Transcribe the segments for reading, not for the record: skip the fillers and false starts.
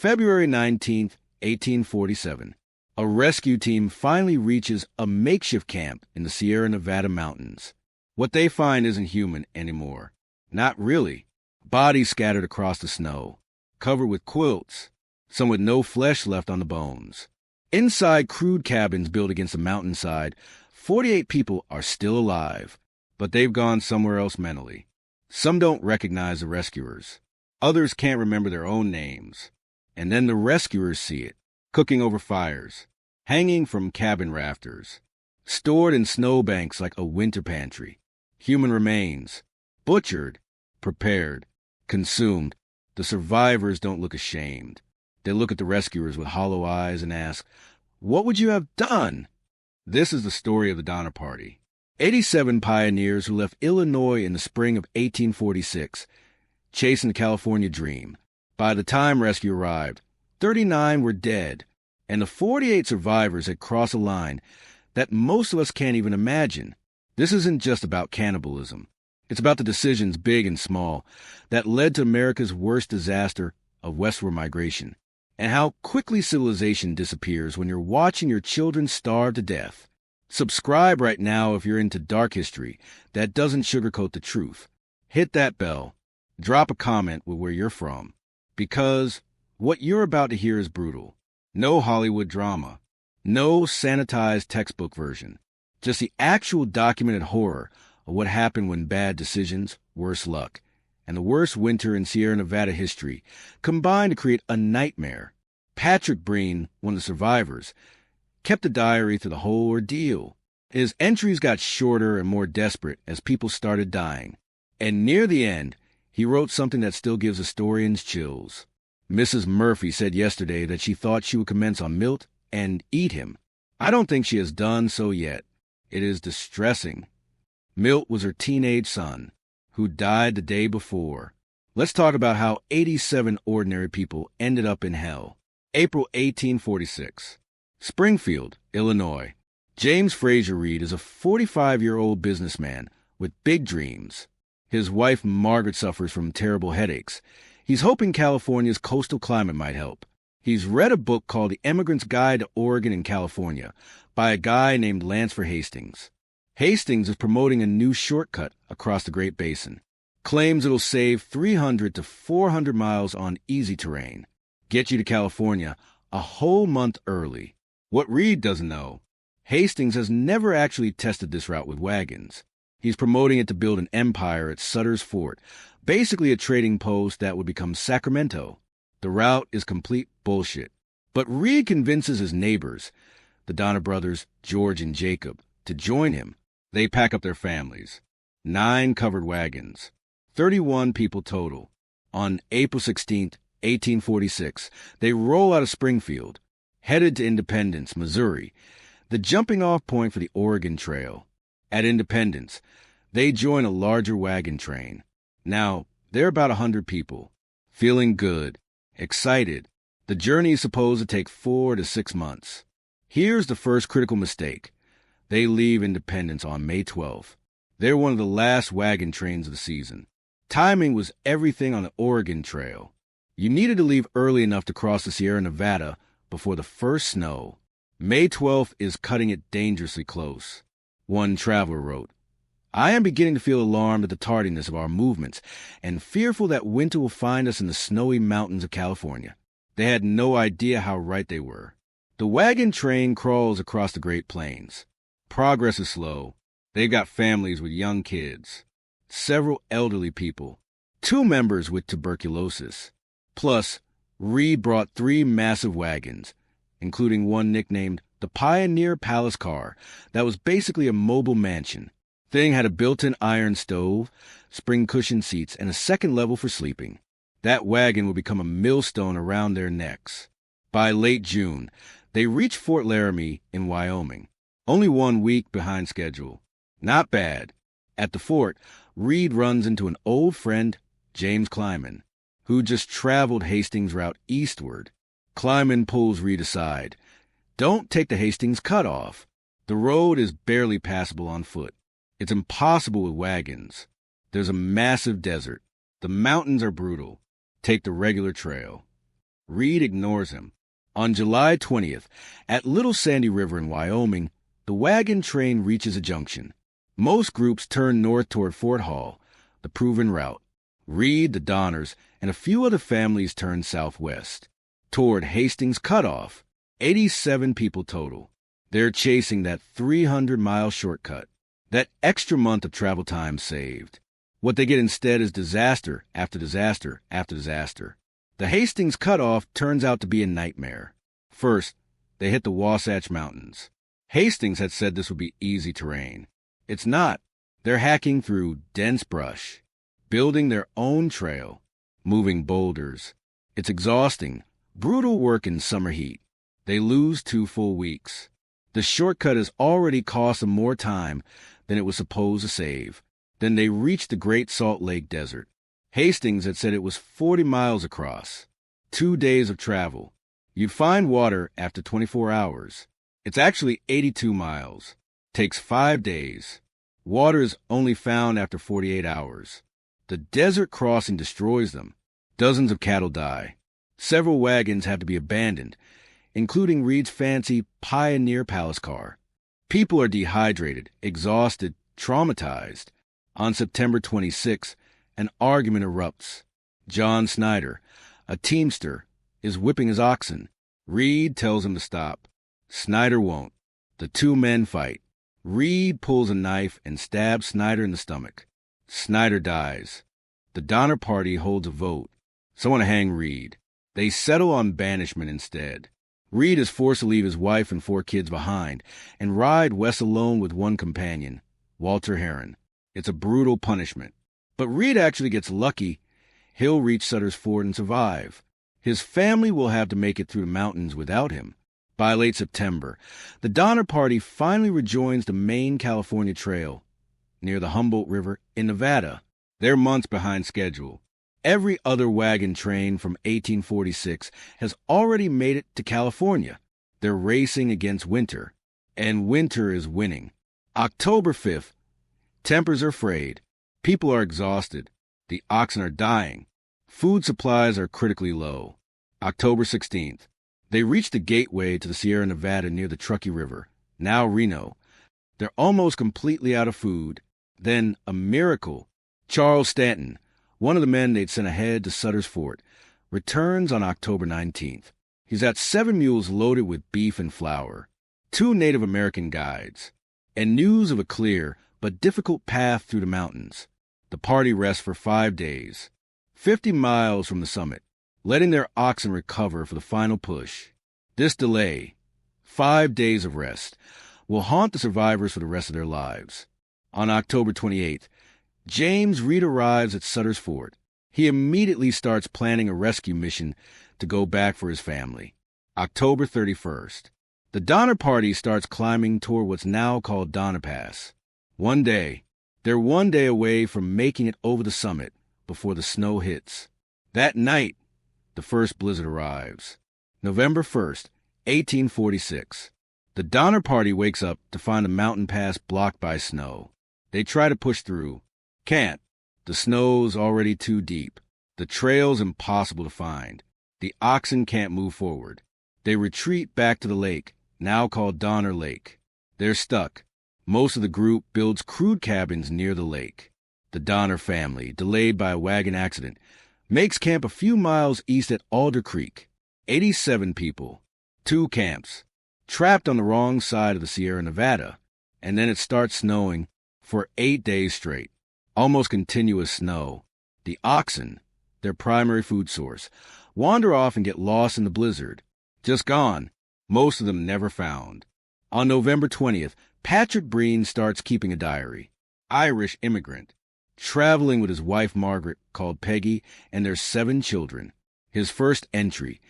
February 19th, 1847, a rescue team finally reaches a makeshift camp in the Sierra Nevada mountains. What they find isn't human anymore. Not really. Bodies scattered across the snow, covered with quilts, some with no flesh left on the bones. Inside crude cabins built against the mountainside, 48 people are still alive, but they've gone somewhere else mentally. Some don't recognize the rescuers. Others can't remember their own names. And then the rescuers see it, cooking over fires, hanging from cabin rafters, stored in snowbanks like a winter pantry. Human remains, butchered, prepared, consumed. The survivors don't look ashamed. They look at the rescuers with hollow eyes and ask, "What would you have done?" This is the story of the Donner Party. 87 pioneers who left Illinois in the spring of 1846, chasing the California dream. By the time rescue arrived, 39 were dead, and the 48 survivors had crossed a line that most of us can't even imagine. This isn't just about cannibalism. It's about the decisions, big and small, that led to America's worst disaster of westward migration, and how quickly civilization disappears when you're watching your children starve to death. Subscribe right now if you're into dark history that doesn't sugarcoat the truth. Hit that bell. Drop a comment with where you're from. Because what you're about to hear is brutal. No Hollywood drama. No sanitized textbook version. Just the actual documented horror of what happened when bad decisions, worse luck, and the worst winter in Sierra Nevada history combined to create a nightmare. Patrick Breen, one of the survivors, kept a diary through the whole ordeal. His entries got shorter and more desperate as people started dying. And near the end, he wrote something that still gives historians chills. Mrs. Murphy said yesterday that she thought she would commence on Milt and eat him. I don't think she has done so yet. It is distressing. Milt was her teenage son, who died the day before. Let's talk about how 87 ordinary people ended up in hell. April 1846. Springfield, Illinois. James Fraser Reed is a 45-year-old businessman with big dreams. His wife, Margaret, suffers from terrible headaches. He's hoping California's coastal climate might help. He's read a book called The Emigrant's Guide to Oregon and California by a guy named Lansford Hastings. Hastings is promoting a new shortcut across the Great Basin. Claims it'll save 300 to 400 miles on easy terrain. Get you to California a whole month early. What Reed doesn't know, Hastings has never actually tested this route with wagons. He's promoting it to build an empire at Sutter's Fort, basically a trading post that would become Sacramento. The route is complete bullshit. But Reed convinces his neighbors, the Donner brothers, George and Jacob, to join him. They pack up their families. 9 covered wagons. 31 people total. On April 16th, 1846, they roll out of Springfield, headed to Independence, Missouri, the jumping-off point for the Oregon Trail. At Independence, they join a larger wagon train. Now, they're about 100 people, feeling good, excited. The journey is supposed to take 4 to 6 months. Here's the first critical mistake. They leave Independence on May 12th. They're one of the last wagon trains of the season. Timing was everything on the Oregon Trail. You needed to leave early enough to cross the Sierra Nevada before the first snow. May 12th is cutting it dangerously close. One traveler wrote, "I am beginning to feel alarmed at the tardiness of our movements and fearful that winter will find us in the snowy mountains of California." They had no idea how right they were. The wagon train crawls across the Great Plains. Progress is slow. They've got families with young kids, several elderly people, 2 members with tuberculosis. Plus, Reed brought 3 massive wagons, including one nicknamed the Pioneer Palace Car that was basically a mobile mansion. Thing had a built-in iron stove, spring cushion seats, and a second level for sleeping. That wagon would become a millstone around their necks. By late June, they reached Fort Laramie in Wyoming, only 1 week behind schedule. Not bad. At the fort, Reed runs into an old friend, James Kleiman, who just traveled Hastings' route eastward. Kleiman pulls Reed aside. "Don't take the Hastings cutoff. The road is barely passable on foot. It's impossible with wagons. There's a massive desert. The mountains are brutal. Take the regular trail." Reed ignores him. On July 20th, at Little Sandy River in Wyoming, the wagon train reaches a junction. Most groups turn north toward Fort Hall, the proven route. Reed, the Donners, and a few other families turn southwest, toward Hastings Cutoff. 87 people total. They're chasing that 300-mile shortcut, that extra month of travel time saved. What they get instead is disaster after disaster after disaster. The Hastings Cutoff turns out to be a nightmare. First, they hit the Wasatch Mountains. Hastings had said this would be easy terrain. It's not. They're hacking through dense brush, building their own trail, moving boulders. It's exhausting, brutal work in summer heat. They lose 2 full weeks. The shortcut has already cost them more time than it was supposed to save. Then they reach the Great Salt Lake Desert. Hastings had said it was 40 miles across. 2 days of travel. You find water after 24 hours. It's actually 82 miles. Takes 5 days. Water is only found after 48 hours. The desert crossing destroys them. Dozens of cattle die. Several wagons have to be abandoned, including Reed's fancy Pioneer Palace car. People are dehydrated, exhausted, traumatized. On September 26, an argument erupts. John Snyder, a teamster, is whipping his oxen. Reed tells him to stop. Snyder won't. The 2 men fight. Reed pulls a knife and stabs Snyder in the stomach. Snyder dies. The Donner Party holds a vote. Someone to hang Reed. They settle on banishment instead. Reed is forced to leave his wife and 4 kids behind and ride west alone with one companion, Walter Heron. It's a brutal punishment. But Reed actually gets lucky. He'll reach Sutter's Fort and survive. His family will have to make it through the mountains without him. By late September, the Donner Party finally rejoins the main California Trail near the Humboldt River in Nevada. They're months behind schedule. Every other wagon train from 1846 has already made it to California. They're racing against winter, and winter is winning. October 5th, tempers are frayed. People are exhausted. The oxen are dying. Food supplies are critically low. October 16th, they reach the gateway to the Sierra Nevada near the Truckee River, now Reno. They're almost completely out of food. Then, a miracle. Charles Stanton, one of the men they'd sent ahead to Sutter's Fort, returns on October 19th. He's got 7 mules loaded with beef and flour, 2 Native American guides, and news of a clear but difficult path through the mountains. The party rests for 5 days, 50 miles from the summit, letting their oxen recover for the final push. This delay, 5 days of rest, will haunt the survivors for the rest of their lives. On October 28th, James Reed arrives at Sutter's Fort. He immediately starts planning a rescue mission to go back for his family. October 31st, the Donner Party starts climbing toward what's now called Donner Pass. They're 1 day away from making it over the summit before the snow hits. That night, the first blizzard arrives. November 1st, 1846. The Donner Party wakes up to find the mountain pass blocked by snow. They try to push through. Can't. The snow's already too deep. The trail's impossible to find. The oxen can't move forward. They retreat back to the lake, now called Donner Lake. They're stuck. Most of the group builds crude cabins near the lake. The Donner family, delayed by a wagon accident, makes camp a few miles east at Alder Creek. 87 people. 2 camps. Trapped on the wrong side of the Sierra Nevada. And then it starts snowing for 8 days straight. Almost continuous snow. The oxen, their primary food source, wander off and get lost in the blizzard. Just gone. Most of them never found. On November 20th, Patrick Breen starts keeping a diary. Irish immigrant. Traveling with his wife Margaret, called Peggy, and their 7 children. His first entry.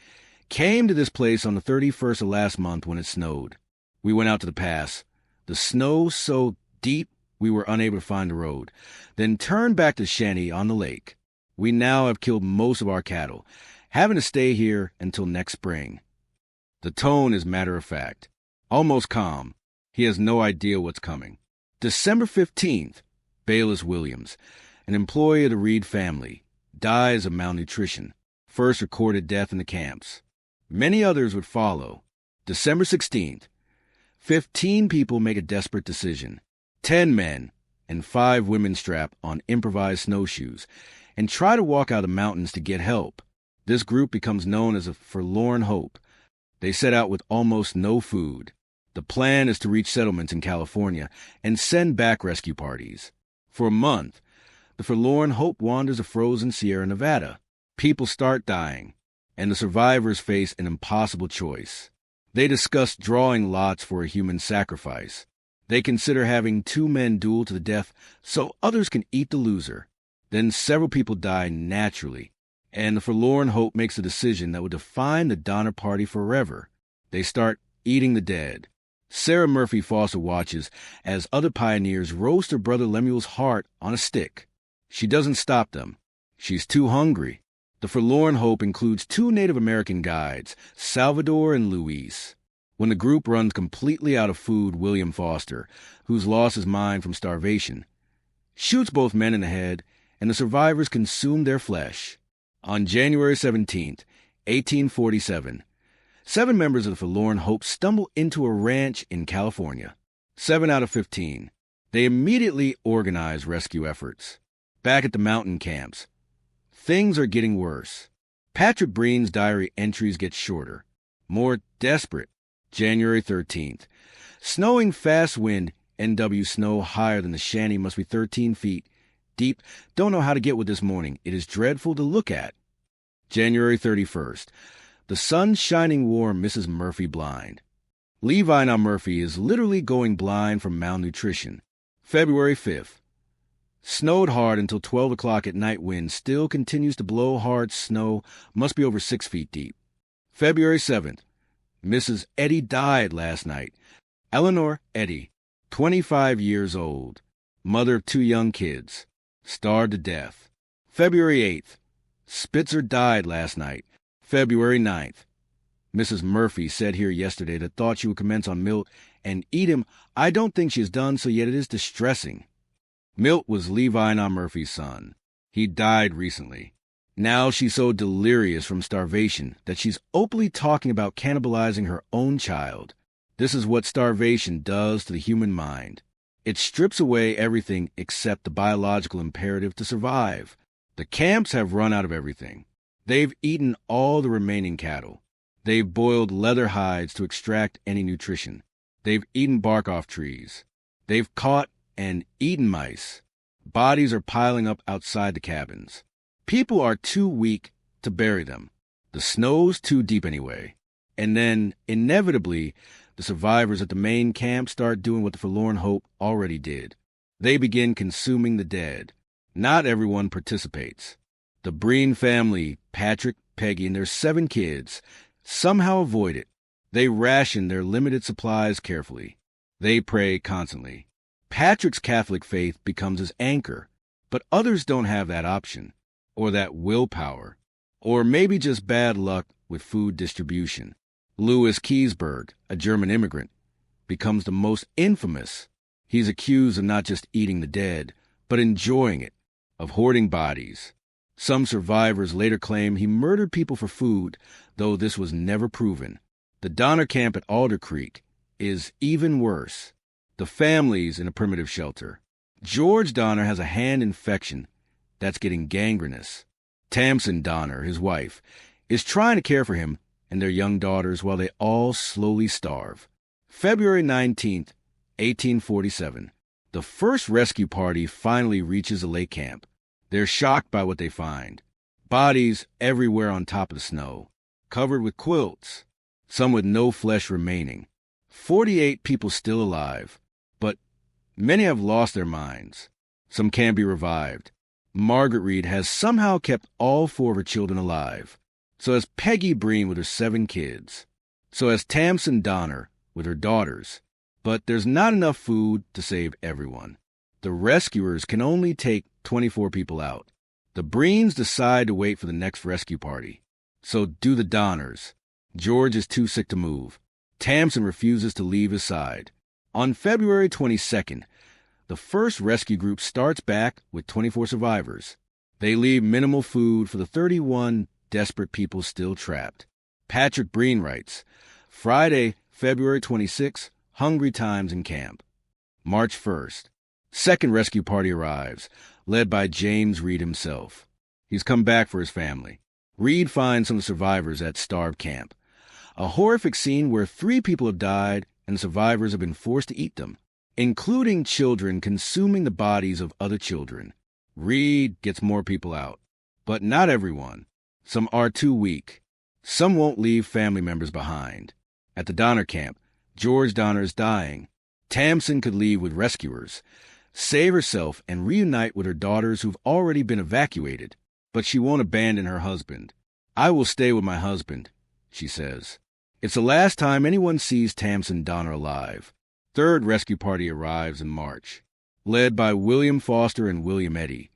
Came to this place on the 31st of last month when it snowed. We went out to the pass. The snow so deep we were unable to find the road. Then turned back to Shanty on the lake. We now have killed most of our cattle, having to stay here until next spring. The tone is matter-of-fact, almost calm. He has no idea what's coming. December 15th, Bayless Williams, an employee of the Reed family, dies of malnutrition. first recorded death in the camps. Many others would follow. December 16th, 15 people make a desperate decision. 10 men and 5 women strap on improvised snowshoes and try to walk out of the mountains to get help. This group becomes known as a Forlorn Hope. They set out with almost no food. The plan is to reach settlements in California and send back rescue parties. For a month, the Forlorn Hope wanders a frozen Sierra Nevada. People start dying, and the survivors face an impossible choice. They discuss drawing lots for a human sacrifice. They consider having 2 men duel to the death so others can eat the loser. Then several people die naturally, and the Forlorn Hope makes a decision that will define the Donner Party forever. They start eating the dead. Sarah Murphy Foster watches as other pioneers roast her brother Lemuel's heart on a stick. She doesn't stop them. She's too hungry. The Forlorn Hope includes 2 Native American guides, Salvador and Luis. When the group runs completely out of food, William Foster, who's lost his mind from starvation, shoots both men in the head, and the survivors consume their flesh. On January 17th, 1847, 7 members of the Forlorn Hope stumble into a ranch in California. 7 out of 15. They immediately organize rescue efforts. Back at the mountain camps, things are getting worse. Patrick Breen's diary entries get shorter, more desperate. January 13th. Snowing fast wind, NW snow higher than the shanty must be 13 feet deep. Don't know how to get with this morning. It is dreadful to look at. January 31st. The sun shining warm, Mrs. Murphy blind. Levi Murphy is literally going blind from malnutrition. February 5th. Snowed hard until 12 o'clock at night. Wind still continues to blow hard. Snow must be over 6 feet deep. February 7th. Mrs. Eddy died last night. Eleanor Eddy, 25 years old, mother of 2 young kids, starved to death. February 8th. Spitzer died last night. February 9th. Mrs. Murphy said here yesterday that thought she would commence on Milt and eat him. I don't think she has done so yet. It is distressing. Milt was Levi Murphy's son. He died recently. Now she's so delirious from starvation that she's openly talking about cannibalizing her own child. This is what starvation does to the human mind. It strips away everything except the biological imperative to survive. The camps have run out of everything. They've eaten all the remaining cattle. They've boiled leather hides to extract any nutrition. They've eaten bark off trees. They've caught and eaten mice. Bodies are piling up outside the cabins. People are too weak to bury them. The snow's too deep anyway. And then, inevitably, the survivors at the main camp start doing what the Forlorn Hope already did. They begin consuming the dead. Not everyone participates. The Breen family, Patrick, Peggy, and their 7 kids, somehow avoid it. They ration their limited supplies carefully. They pray constantly. Patrick's Catholic faith becomes his anchor, but others don't have that option. Or that willpower, or maybe just bad luck with food distribution. Louis Keseberg, a German immigrant, becomes the most infamous. He's accused of not just eating the dead, but enjoying it, of hoarding bodies. Some survivors later claim he murdered people for food, though this was never proven. The Donner Camp at Alder Creek is even worse. The family's in a primitive shelter. George Donner has a hand infection that's getting gangrenous. Tamsin Donner, his wife, is trying to care for him and their young daughters while they all slowly starve. February 19th, 1847. The first rescue party finally reaches the lake camp. They're shocked by what they find. Bodies everywhere on top of the snow, covered with quilts, some with no flesh remaining. 48 people still alive, but many have lost their minds. Some can be revived. Margaret Reed has somehow kept all 4 of her children alive. So has Peggy Breen with her 7 kids. So has Tamsin Donner with her daughters. But there's not enough food to save everyone. The rescuers can only take 24 people out. The Breens decide to wait for the next rescue party. So do the Donners. George is too sick to move. Tamsin refuses to leave his side. On February 22nd, the first rescue group starts back with 24 survivors. They leave minimal food for the 31 desperate people still trapped. Patrick Breen writes, Friday, February 26, hungry times in camp. March 1st, second rescue party arrives, led by James Reed himself. He's come back for his family. Reed finds some survivors at starved camp. A horrific scene where 3 people have died and survivors have been forced to eat them, including children consuming the bodies of other children. Reed gets more people out, but not everyone. Some are too weak. Some won't leave family members behind. At the Donner camp, George Donner is dying. Tamsen could leave with rescuers, save herself, and reunite with her daughters who've already been evacuated, but she won't abandon her husband. I will stay with my husband, she says. It's the last time anyone sees Tamsen Donner alive. Third rescue party arrives in March, led by William Foster and William Eddy,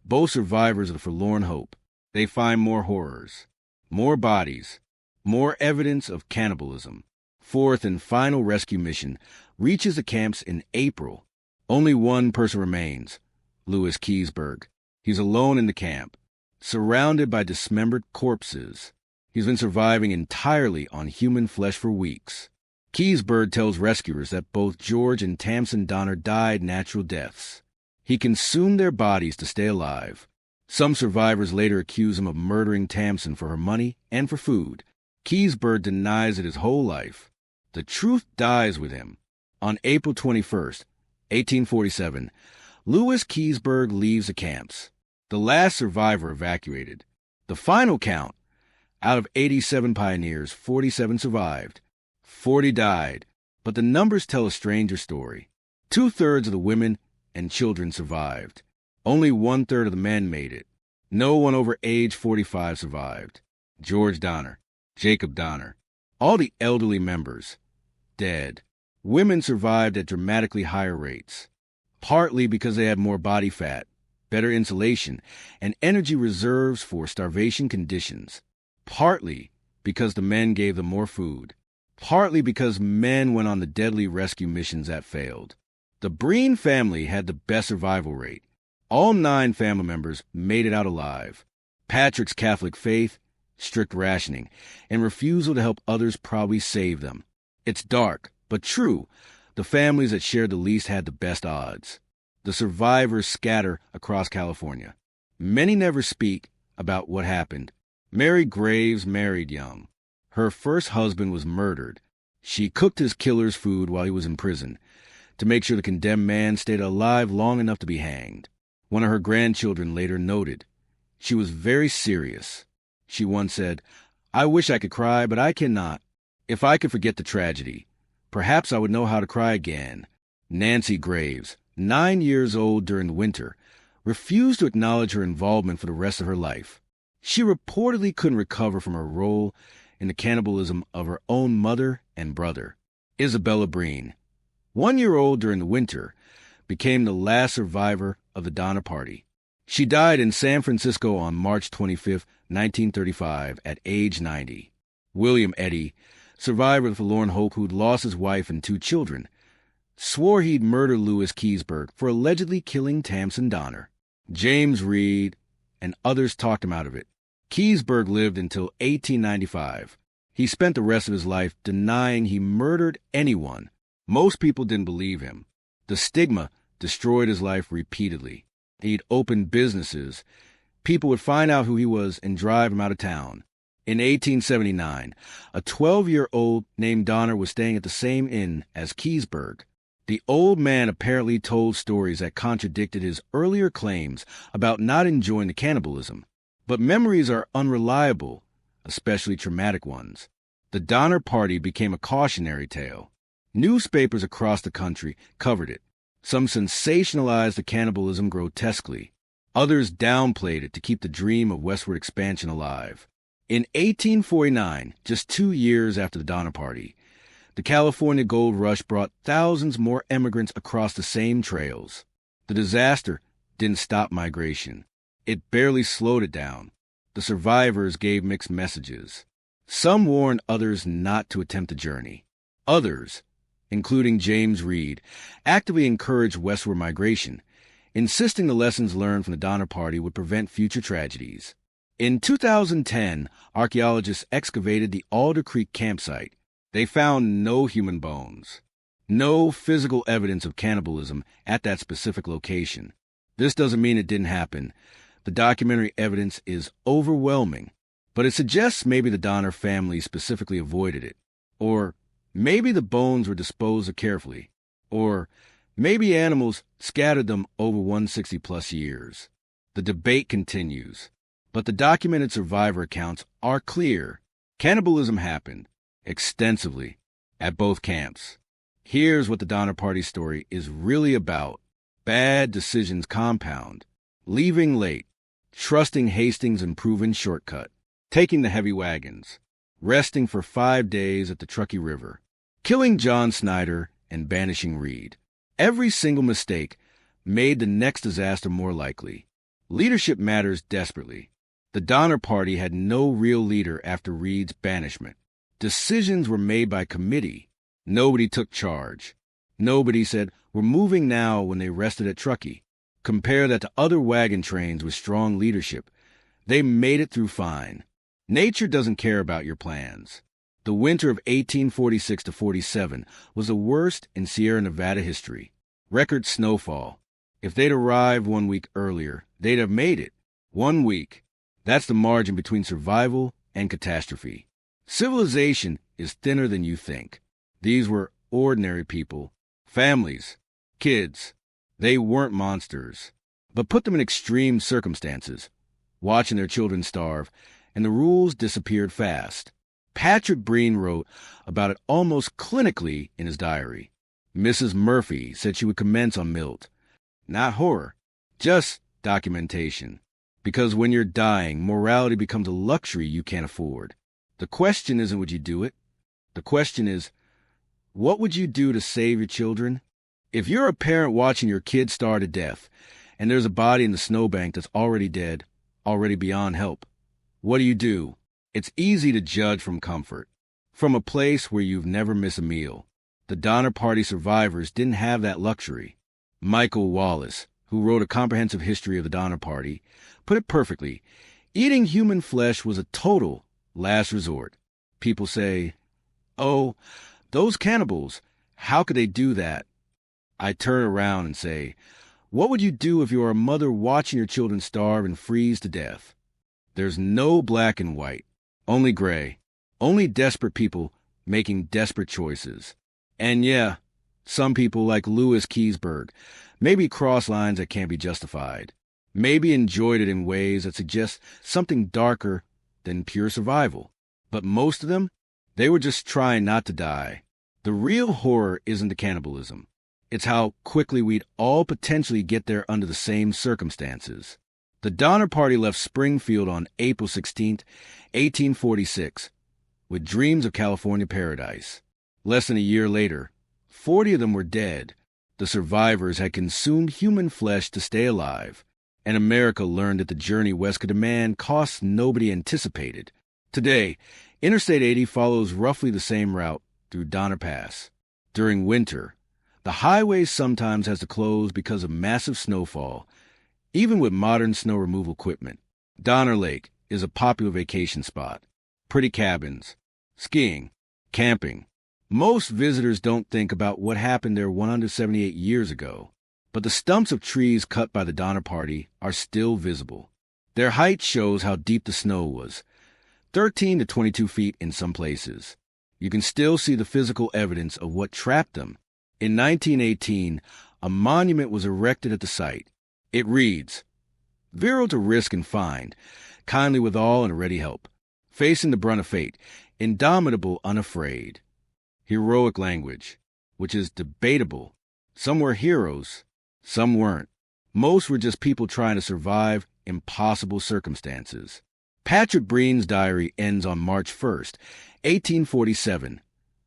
both survivors of the Forlorn Hope. They find more horrors, more bodies, more evidence of cannibalism. Fourth and final rescue mission reaches the camps in April. Only one person remains, Louis Keseberg. He's alone in the camp, surrounded by dismembered corpses. He's been surviving entirely on human flesh for weeks. Keseberg tells rescuers that both George and Tamsen Donner died natural deaths. He consumed their bodies to stay alive. Some survivors later accuse him of murdering Tamsen for her money and for food. Keseberg denies it his whole life. The truth dies with him. On April 21st, 1847, Louis Keseberg leaves the camps, the last survivor evacuated. The final count, out of 87 pioneers, 47 survived. 40 died, but the numbers tell a stranger story. 2/3 of the women and children survived. Only 1/3 of the men made it. No one over age 45 survived. George Donner, Jacob Donner, all the elderly members, dead. Women survived at dramatically higher rates, partly because they had more body fat, better insulation, and energy reserves for starvation conditions, partly because the men gave them more food, partly because men went on the deadly rescue missions that failed. The Breen family had the best survival rate. All 9 family members made it out alive. Patrick's Catholic faith, strict rationing, and refusal to help others probably saved them. It's dark, but true. The families that shared the least had the best odds. The survivors scatter across California. Many never speak about what happened. Mary Graves married young. Her first husband was murdered. She cooked his killer's food while he was in prison to make sure the condemned man stayed alive long enough to be hanged. One of her grandchildren later noted, she was very serious. She once said, I wish I could cry, but I cannot. If I could forget the tragedy, perhaps I would know how to cry again. Nancy Graves, 9 years old during the winter, refused to acknowledge her involvement for the rest of her life. She reportedly couldn't recover from her role in the cannibalism of her own mother and brother. Isabella Breen, 1 year old during the winter, became the last survivor of the Donner Party. She died in San Francisco on March 25, 1935, at age 90. William Eddy, survivor of the Forlorn Hope who'd lost his wife and 2 children, swore he'd murder Louis Keseberg for allegedly killing Tamsen Donner. James Reed and others talked him out of it. Keseberg lived until 1895. He spent the rest of his life denying he murdered anyone. Most people didn't believe him. The stigma destroyed his life repeatedly. He'd open businesses. People would find out who he was and drive him out of town. In 1879, a 12-year-old named Donner was staying at the same inn as Keseberg. The old man apparently told stories that contradicted his earlier claims about not enjoying the cannibalism. But memories are unreliable, especially traumatic ones. The Donner Party became a cautionary tale. Newspapers across the country covered it. Some sensationalized the cannibalism grotesquely. Others downplayed it to keep the dream of westward expansion alive. In 1849, just 2 years after the Donner Party, the California Gold Rush brought thousands more immigrants across the same trails. The disaster didn't stop migration. It barely slowed it down. The survivors gave mixed messages. Some warned others not to attempt the journey. Others, including James Reed, actively encouraged westward migration, insisting the lessons learned from the Donner Party would prevent future tragedies. In 2010, archaeologists excavated the Alder Creek campsite. They found no human bones, no physical evidence of cannibalism at that specific location. This doesn't mean it didn't happen. The documentary evidence is overwhelming, but it suggests maybe the Donner family specifically avoided it. Or maybe the bones were disposed of carefully. Or maybe animals scattered them over 160-plus years. The debate continues, but the documented survivor accounts are clear. Cannibalism happened extensively at both camps. Here's what the Donner Party story is really about. Bad decisions compound. Leaving late, trusting Hastings' improving shortcut, taking the heavy wagons, resting for 5 days at the Truckee River, killing John Snyder and banishing Reed. Every single mistake made the next disaster more likely. Leadership matters desperately. The Donner Party had no real leader after Reed's banishment. Decisions were made by committee. Nobody took charge. Nobody said, "We're moving now," when they rested at Truckee. Compare that to other wagon trains with strong leadership. They made it through fine. Nature doesn't care about your plans. The winter of 1846 to 47 was the worst in Sierra Nevada history. Record snowfall. If they'd arrived 1 week earlier, they'd have made it. 1 week. That's the margin between survival and catastrophe. Civilization is thinner than you think. These were ordinary people, families, kids. They weren't monsters. But put them in extreme circumstances, watching their children starve, and the rules disappeared fast. Patrick Breen wrote about it almost clinically in his diary. Mrs. Murphy said she would commence on Milt. Not horror, just documentation. Because when you're dying, morality becomes a luxury you can't afford. The question isn't would you do it? The question is, what would you do to save your children? If you're a parent watching your kid starve to death, and there's a body in the snowbank that's already dead, already beyond help, what do? It's easy to judge from comfort, from a place where you've never missed a meal. The Donner Party survivors didn't have that luxury. Michael Wallace, who wrote a comprehensive history of the Donner Party, put it perfectly. Eating human flesh was a total last resort. People say, "Oh, those cannibals, how could they do that?" I turn around and say, what would you do if you were a mother watching your children starve and freeze to death? There's no black and white, only gray, only desperate people making desperate choices. And yeah, some people like Louis Keseberg maybe cross lines that can't be justified, maybe enjoyed it in ways that suggest something darker than pure survival. But most of them, they were just trying not to die. The real horror isn't the cannibalism. It's how quickly we'd all potentially get there under the same circumstances. The Donner Party left Springfield on April 16, 1846, with dreams of California paradise. Less than a year later, 40 of them were dead. The survivors had consumed human flesh to stay alive, and America learned that the journey west could demand costs nobody anticipated. Today, Interstate 80 follows roughly the same route through Donner Pass. During winter, the highway sometimes has to close because of massive snowfall, even with modern snow removal equipment. Donner Lake is a popular vacation spot. Pretty cabins, skiing, camping. Most visitors don't think about what happened there 178 years ago, but the stumps of trees cut by the Donner Party are still visible. Their height shows how deep the snow was, 13 to 22 feet in some places. You can still see the physical evidence of what trapped them. In 1918, a monument was erected at the site. It reads, "Virile to risk and find, kindly withal and ready help, facing the brunt of fate, indomitable, unafraid." Heroic language, which is debatable. Some were heroes, some weren't. Most were just people trying to survive impossible circumstances. Patrick Breen's diary ends on March 1st, 1847,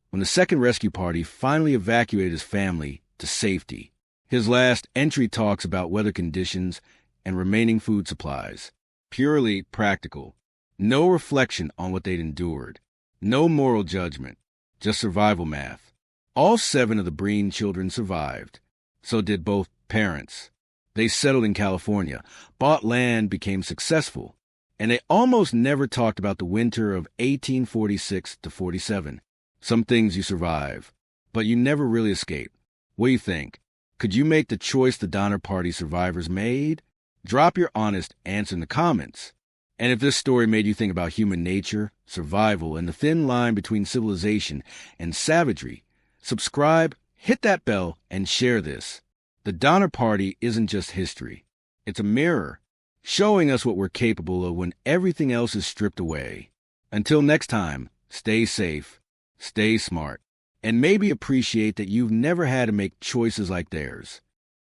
when the Second Rescue Party finally evacuated his family to safety. His last entry talks about weather conditions and remaining food supplies. Purely practical. No reflection on what they'd endured. No moral judgment. Just survival math. All 7 of the Breen children survived. So did both parents. They settled in California, bought land, became successful. And they almost never talked about the winter of 1846 to 47. Some things you survive, but you never really escape. What do you think? Could you make the choice the Donner Party survivors made? Drop your honest answer in the comments. And if this story made you think about human nature, survival, and the thin line between civilization and savagery, subscribe, hit that bell, and share this. The Donner Party isn't just history. It's a mirror, showing us what we're capable of when everything else is stripped away. Until next time, stay safe, stay smart, and maybe appreciate that you've never had to make choices like theirs.